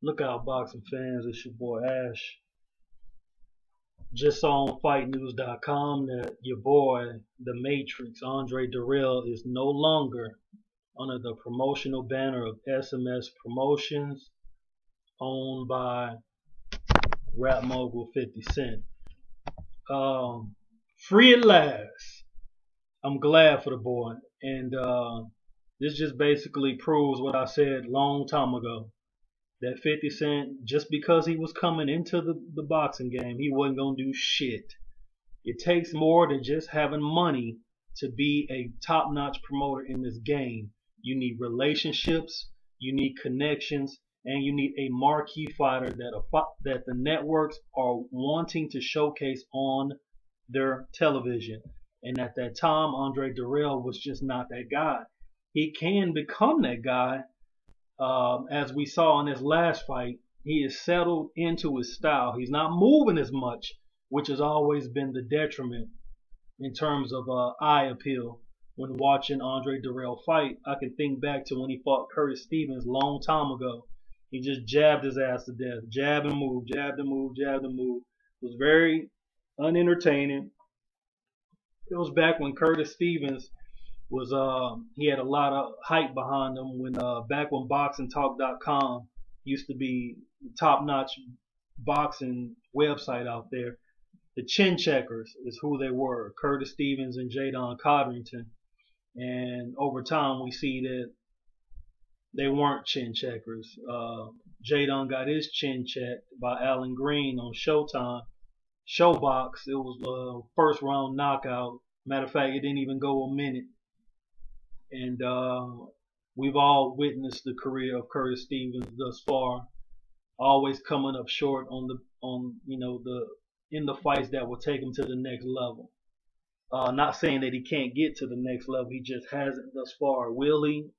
Look out, boxing fans. It's your boy Ash. Just saw on FightNews.com that your boy, the Matrix, Andre Dirrell, is no longer under the promotional banner of SMS Promotions, owned by rap mogul 50 Cent. Free at last. I'm glad for the boy. And this just basically proves what I said long time ago. That 50 Cent, just because he was coming into the boxing game, he wasn't going to do shit. It takes more than just having money to be a top-notch promoter in this game. You need relationships, you need connections, and you need a marquee fighter that the networks are wanting to showcase on their television. And at that time, Andre Dirrell was just not that guy. He can become that guy. As we saw in his last fight, he is settled into his style. He's not moving as much, which has always been the detriment in terms of eye appeal. When watching Andre Dirrell fight, I can think back to when he fought Curtis Stevens a long time ago. He just jabbed his ass to death. Jab and move, jab and move, jab and move. It was very unentertaining. It was back when Curtis Stevens was he had a lot of hype behind him when back when BoxingTalk.com used to be the top-notch boxing website out there. The Chin Checkers is who they were, Curtis Stevens and Jadon Codrington. And over time we see that they weren't chin checkers. Jadon got his chin checked by Alan Green on Showtime. Showbox, it was a first round knockout. Matter of fact, it didn't even go a minute. And we've all witnessed the career of Curtis Stevens thus far, always coming up short in the fights that will take him to the next level. Not saying that he can't get to the next level, he just hasn't thus far. Will he?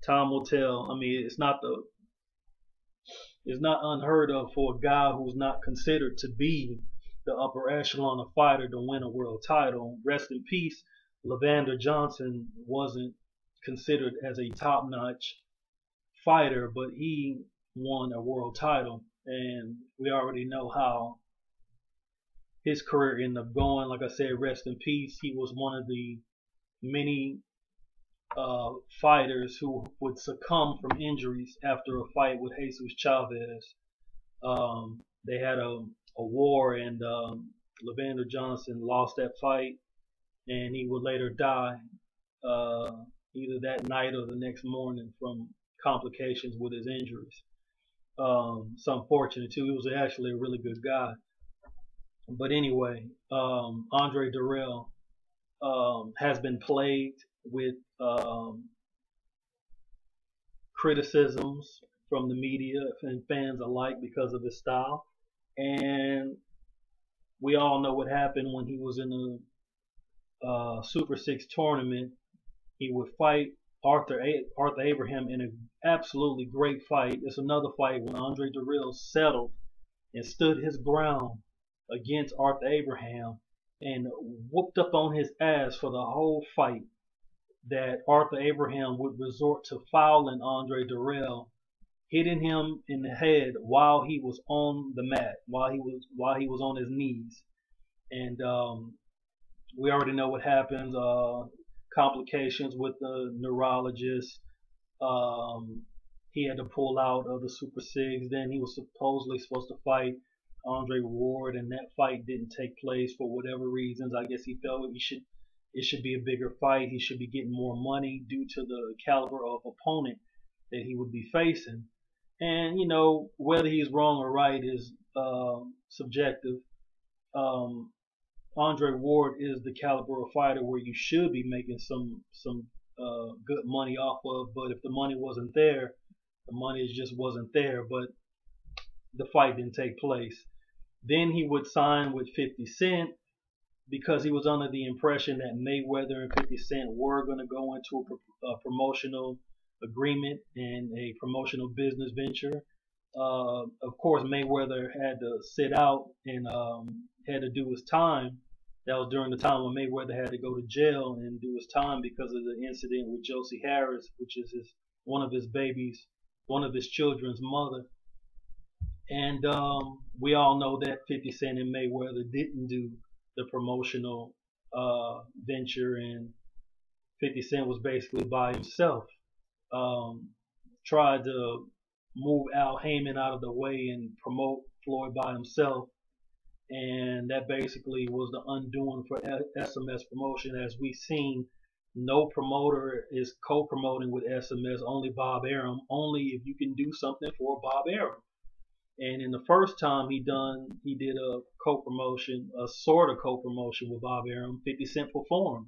Time will tell. I mean, it's not unheard of for a guy who's not considered to be the upper echelon of fighter to win a world title. Rest in peace, Levander Johnson wasn't considered as a top-notch fighter, but he won a world title, and we already know how his career ended up going. Like I said, rest in peace. He was one of the many fighters who would succumb from injuries after a fight with Jesus Chavez. They had a war, and Levander Johnson lost that fight, and he would later die either that night or the next morning from complications with his injuries. It's unfortunate too. He was actually a really good guy. But anyway, Andre Dirrell has been plagued with criticisms from the media and fans alike because of his style. And we all know what happened when he was in the Super 6 tournament. He would fight Arthur Abraham in an absolutely great fight. It's another fight when Andre Dirrell settled and stood his ground against Arthur Abraham and whooped up on his ass for the whole fight, that Arthur Abraham would resort to fouling Andre Dirrell, hitting him in the head while he was on the mat, while he was on his knees. And we already know what happens. Complications with the neurologist. He had to pull out of the Super 6. Then he was supposedly supposed to fight Andre Ward, and that fight didn't take place for whatever reasons. I guess he felt it should be a bigger fight. He should be getting more money due to the caliber of opponent that he would be facing. And whether he's wrong or right is subjective. Andre Ward is the caliber of fighter where you should be making some good money off of, but if the money wasn't there, the money just wasn't there. But the fight didn't take place. Then he would sign with 50 Cent because he was under the impression that Mayweather and 50 Cent were going to go into a promotional agreement and a promotional business venture. Of course, Mayweather had to sit out and had to do his time. That was during the time when Mayweather had to go to jail and do his time because of the incident with Josie Harris, which is one of his children's mother. And we all know that 50 Cent and Mayweather didn't do the promotional venture, and 50 Cent was basically by himself. Um, Tried to move Al Heyman out of the way and promote Floyd by himself, and that basically was the undoing for SMS promotion. As we've seen, no promoter is co-promoting with SMS, only Bob Arum, only if you can do something for Bob Arum. And in the first time he did a co-promotion, a sort of co-promotion with Bob Arum. 50 Cent performed.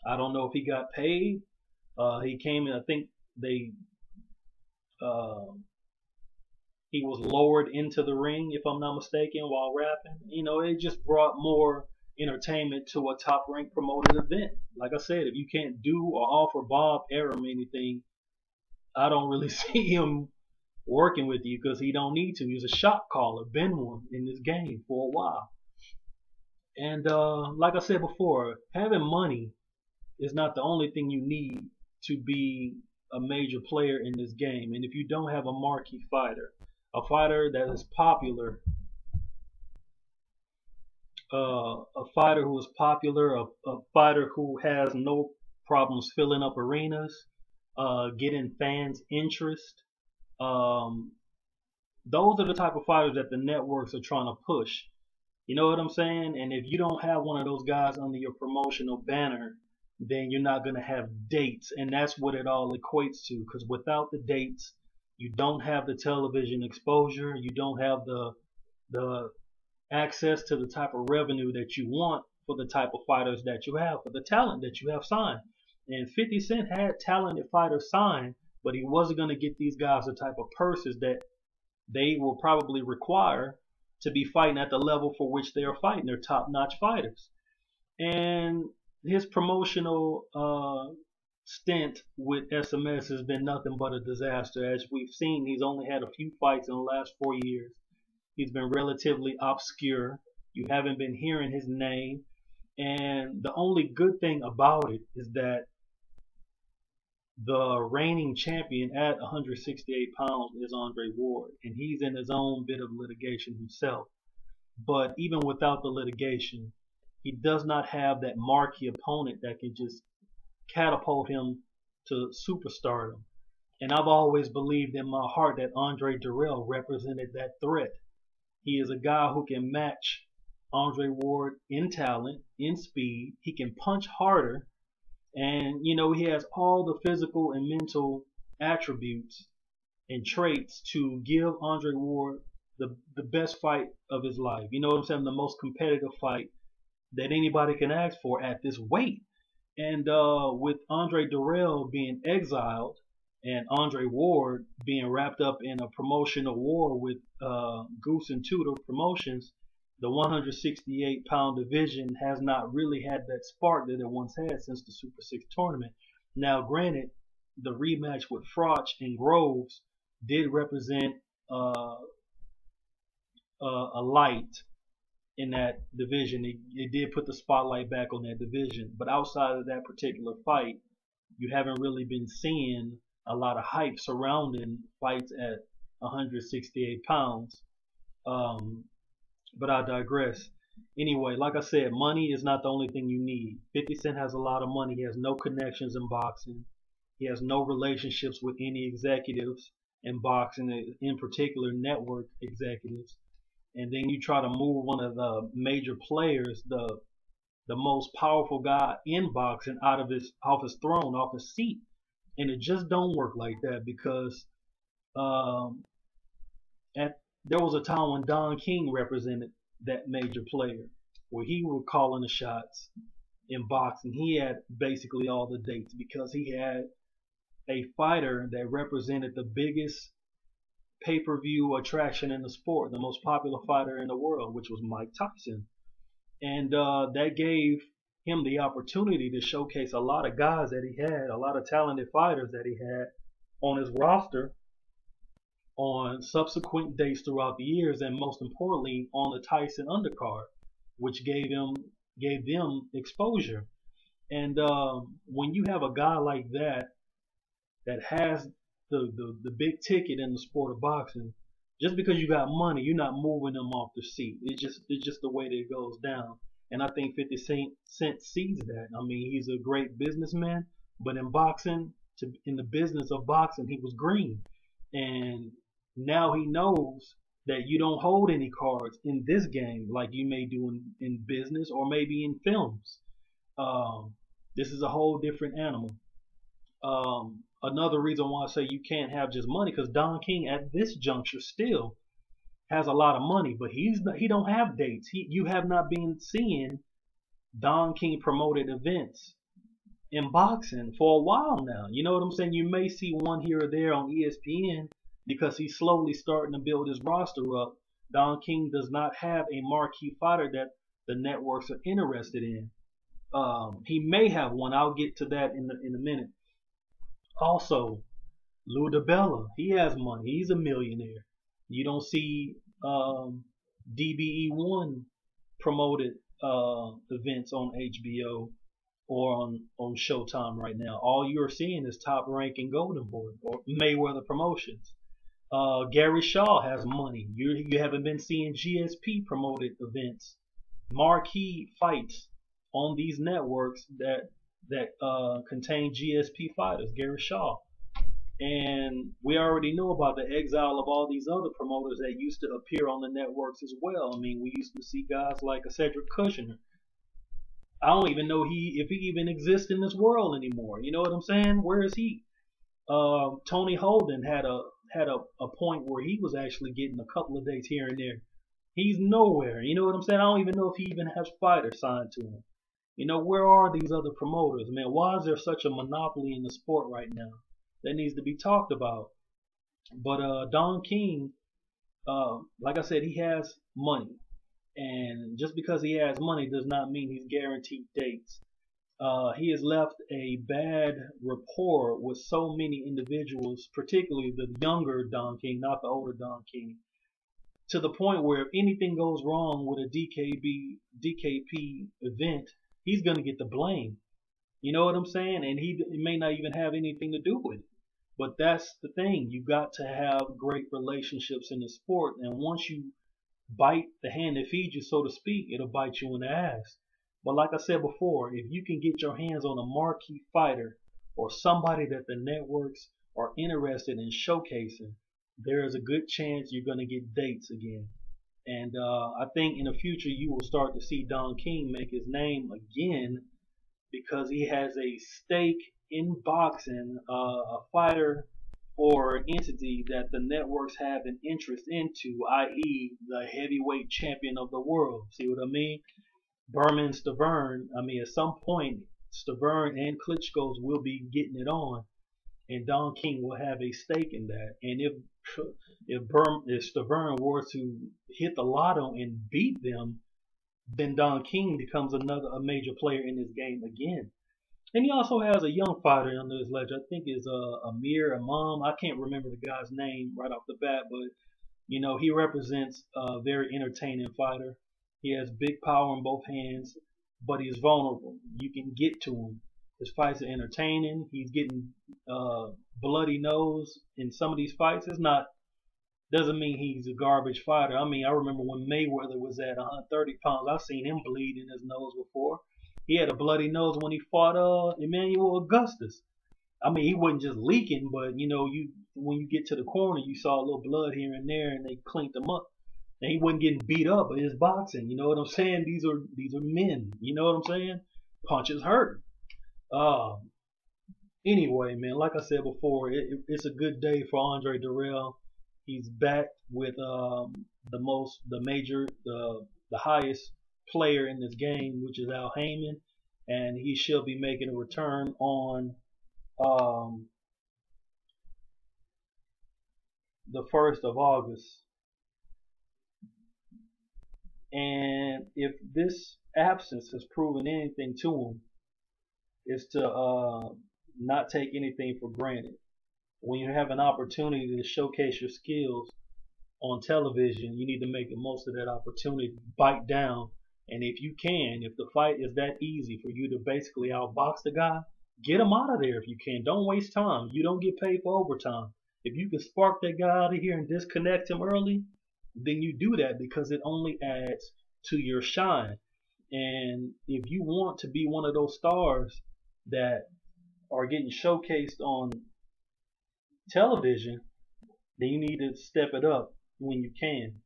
I don't know if he got paid. He came in. I think they uh, he was lowered into the ring, if I'm not mistaken, while rapping. It just brought more entertainment to a top-ranked promoted event. Like I said, if you can't do or offer Bob Arum anything, I don't really see him working with you because he don't need to. He's a shot caller, been one in this game for a while. And like I said before, having money is not the only thing you need to be a major player in this game. And if you don't have a marquee fighter, a fighter that is popular, a fighter who is popular, a fighter who has no problems filling up arenas, getting fans' interest, um, those are the type of fighters that the networks are trying to push. You know what I'm saying? And if you don't have one of those guys under your promotional banner, then you're not going to have dates. And that's what it all equates to. Because without the dates, you don't have the television exposure. You don't have the access to the type of revenue that you want for the type of fighters that you have, for the talent that you have signed. And 50 Cent had talented fighters signed, but he wasn't going to get these guys the type of purses that they will probably require to be fighting at the level for which they are fighting. They're top-notch fighters. And his promotional stint with SMS has been nothing but a disaster. As we've seen, he's only had a few fights in the last 4 years. He's been relatively obscure. You haven't been hearing his name. And the only good thing about it is that the reigning champion at 168 pounds is Andre Ward, and he's in his own bit of litigation himself. But even without the litigation, he does not have that marquee opponent that can just catapult him to superstardom. And I've always believed in my heart that Andre Dirrell represented that threat. He is a guy who can match Andre Ward in talent, in speed. He can punch harder. And, he has all the physical and mental attributes and traits to give Andre Ward the best fight of his life. You know what I'm saying? The most competitive fight that anybody can ask for at this weight. And with Andre Dirrell being exiled and Andre Ward being wrapped up in a promotional war with Goose and Tudor Promotions, the 168-pound division has not really had that spark that it once had since the Super 6 tournament. Now, granted, the rematch with Froch and Groves did represent a light in that division. It did put the spotlight back on that division. But outside of that particular fight, you haven't really been seeing a lot of hype surrounding fights at 168 pounds. But I digress. Anyway, like I said, money is not the only thing you need. 50 Cent has a lot of money. He has no connections in boxing. He has no relationships with any executives in boxing, in particular network executives. And then you try to move one of the major players, the most powerful guy in boxing, off his throne, off his seat, and it just don't work like that because there was a time when Don King represented that major player, where he was calling the shots in boxing. He had basically all the dates because he had a fighter that represented the biggest pay-per-view attraction in the sport, the most popular fighter in the world, which was Mike Tyson. And that gave him the opportunity to showcase a lot of guys that he had, a lot of talented fighters that he had on his roster on subsequent dates throughout the years, and most importantly on the Tyson undercard, which gave them exposure. And when you have a guy like that has the big ticket in the sport of boxing, Just because you got money, you're not moving them off the seat. It's just the way that it goes down. And I think 50 Cent sees that. I mean, he's a great businessman, but in boxing, in the business of boxing, he was green. And now he knows that you don't hold any cards in this game like you may do in business or maybe in films. Um, this is a whole different animal. Another reason why I say you can't have just money, because Don King at this juncture still has a lot of money, but he don't have dates. You have not been seeing Don King promoted events in boxing for a while now. You know what I'm saying? You may see one here or there on ESPN because he's slowly starting to build his roster up. Don King does not have a marquee fighter that the networks are interested in. He may have one. I'll get to that in a minute. Also, Lou DiBella, he has money. He's a millionaire. You don't see DBE1 promoted events on HBO or on Showtime right now. All you're seeing is Top Rank and Golden Boy or Mayweather Promotions. Gary Shaw has money. You haven't been seeing GSP promoted events, marquee fights on these networks that contain GSP fighters. Gary Shaw. And we already know about the exile of all these other promoters that used to appear on the networks as well. I mean, we used to see guys like a Cedric Kushner. I don't even know if he even exists in this world anymore. You know what I'm saying? Where is he? Tony Holden had a point where he was actually getting a couple of dates here and there. He's nowhere. You know what I'm saying? I don't even know if he even has fighters signed to him. You know, where are these other promoters, man? Why is there such a monopoly in the sport right now? That needs to be talked about. But Don King, like I said, he has money. And just because he has money does not mean he's guaranteed dates. He has left a bad rapport with so many individuals, particularly the younger Don King, not the older Don King, to the point where if anything goes wrong with a DKP event, he's going to get the blame. You know what I'm saying? And he may not even have anything to do with it. But that's the thing. You got to have great relationships in the sport. And once you bite the hand that feeds you, so to speak, it'll bite you in the ass. But like I said before, if you can get your hands on a marquee fighter or somebody that the networks are interested in showcasing, there is a good chance you're going to get dates again. And I think in the future you will start to see Don King make his name again because he has a stake in boxing, a fighter or an entity that the networks have an interest into, i.e., the heavyweight champion of the world. See what I mean? Berman Stavern. I mean, at some point, Stavern and Klitschko's will be getting it on, and Don King will have a stake in that. And if Stavern were to hit the lotto and beat them, then Don King becomes a major player in this game again. And he also has a young fighter under his ledger. I think is Amir Imam. I can't remember the guy's name right off the bat, but you know he represents a very entertaining fighter. He has big power in both hands, but he's vulnerable. You can get to him. His fights are entertaining. He's getting bloody nose in some of these fights. It's not doesn't mean he's a garbage fighter. I mean, I remember when Mayweather was at 130 pounds, I've seen him bleed in his nose before. He had a bloody nose when he fought Emmanuel Augustus. I mean, he wasn't just leaking, but you know, when you get to the corner, you saw a little blood here and there, and they cleaned him up. And he wasn't getting beat up, but it's boxing. You know what I'm saying? These are men. You know what I'm saying? Punches hurt. Anyway, man, like I said before, it's a good day for Andre Dirrell. He's back with the highest player in this game, which is Al Heyman, and he shall be making a return on the 1st of August. And if this absence has proven anything to him, is to not take anything for granted. When you have an opportunity to showcase your skills on television, you need to make the most of that opportunity, bite down, and if you can, if the fight is that easy for you to basically outbox the guy, get him out of there if you can. Don't waste time. You don't get paid for overtime. If you can spark that guy out of here and disconnect him early, then you do that because it only adds to your shine. And if you want to be one of those stars that are getting showcased on television, then you need to step it up when you can.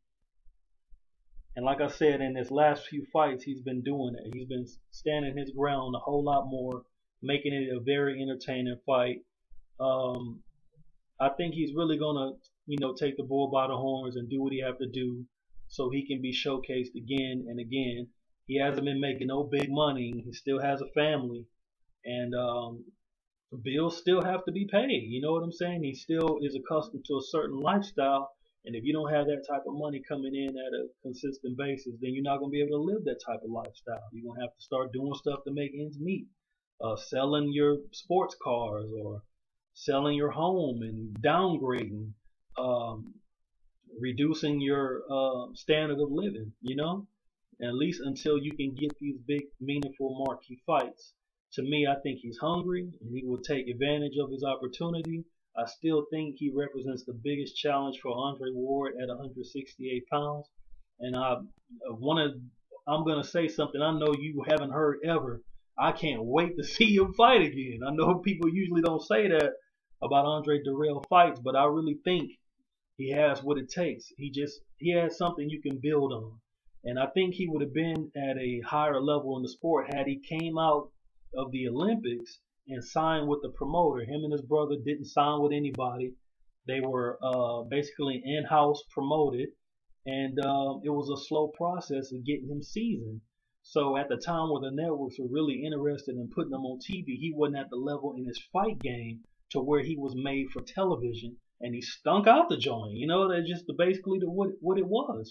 And like I said, in his last few fights, he's been doing it. He's been standing his ground a whole lot more, making it a very entertaining fight. Um, I think he's really gonna, take the bull by the horns and do what he have to do so he can be showcased again and again. He hasn't been making no big money. He still has a family, and bills still have to be paid. You know what I'm saying? He still is accustomed to a certain lifestyle, and if you don't have that type of money coming in at a consistent basis, then you're not gonna be able to live that type of lifestyle. You're gonna have to start doing stuff to make ends meet, selling your sports cars or selling your home and downgrading, um, reducing your standard of living, at least until you can get these big, meaningful, marquee fights. To me, I think he's hungry and he will take advantage of his opportunity. I still think he represents the biggest challenge for Andre Ward at 168 pounds. And I'm gonna say something I know you haven't heard ever. I can't wait to see him fight again. I know people usually don't say that about Andre Dirrell fights, but I really think he has what it takes. He has something you can build on. And I think he would have been at a higher level in the sport had he came out of the Olympics and signed with the promoter. Him and his brother didn't sign with anybody. They were basically in-house promoted, and it was a slow process of getting him seasoned. So at the time where the networks were really interested in putting him on TV, he wasn't at the level in his fight game to where he was made for television, and he stunk out the joint. That's just basically what it was.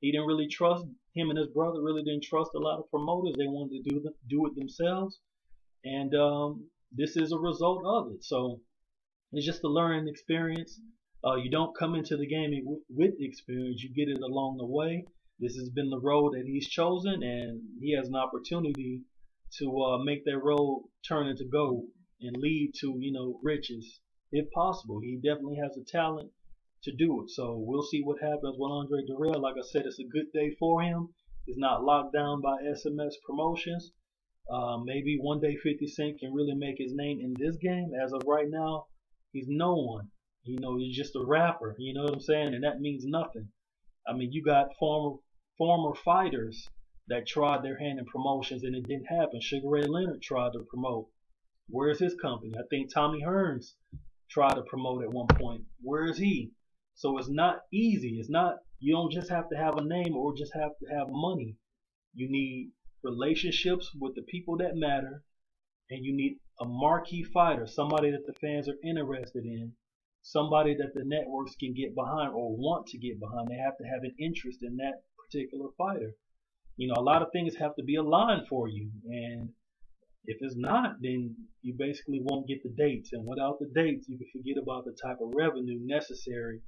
He didn't really trust him and his brother. Really didn't trust a lot of promoters. They wanted to do it themselves, and this is a result of it. So it's just a learning experience. You don't come into the game with experience. You get it along the way. This has been the road that he's chosen, and he has an opportunity to make that road turn into gold and lead to riches if possible. He definitely has the talent to do it. So we'll see what happens with Andre Dirrell. Like I said, it's a good day for him. He's not locked down by SMS promotions. Maybe one day 50 Cent can really make his name in this game. As of right now, he's no one. He's just a rapper. You know what I'm saying? And that means nothing. I mean, you got former fighters that tried their hand in promotions and it didn't happen. Sugar Ray Leonard tried to promote. Where's his company? I think Tommy Hearns tried to promote at one point. Where is he? So it's not easy. You don't just have to have a name or just have to have money. You need relationships with the people that matter, and you need a marquee fighter, somebody that the fans are interested in, somebody that the networks can get behind or want to get behind. They have to have an interest in that particular fighter. A lot of things have to be aligned for you, and if it's not, then you basically won't get the dates, and without the dates, you can forget about the type of revenue necessary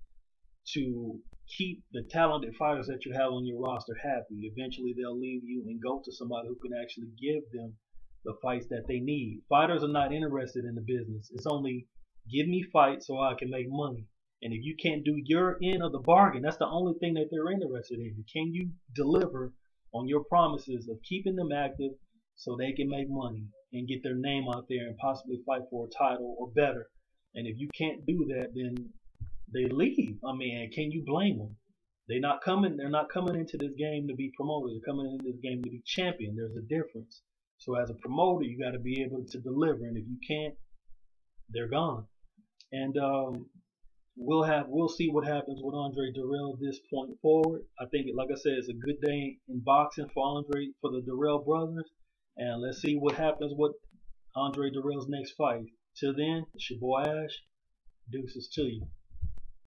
to keep the talented fighters that you have on your roster happy. Eventually, they'll leave you and go to somebody who can actually give them the fights that they need. Fighters are not interested in the business. It's only give me fights so I can make money. And if you can't do your end of the bargain, that's the only thing that they're interested in. Can you deliver on your promises of keeping them active so they can make money and get their name out there and possibly fight for a title or better? And if you can't do that, then they leave. I mean, can you blame them? They're not coming into this game to be promoters. They're coming into this game to be champion. There's a difference. So as a promoter, you got to be able to deliver. And if you can't, they're gone. And we'll see what happens with Andre Dirrell this point forward. I think, like I said, it's a good day in boxing for the Dirrell brothers. And let's see what happens with Andre Dirrell's next fight. Till then, it's your boy Ash. Deuces to you.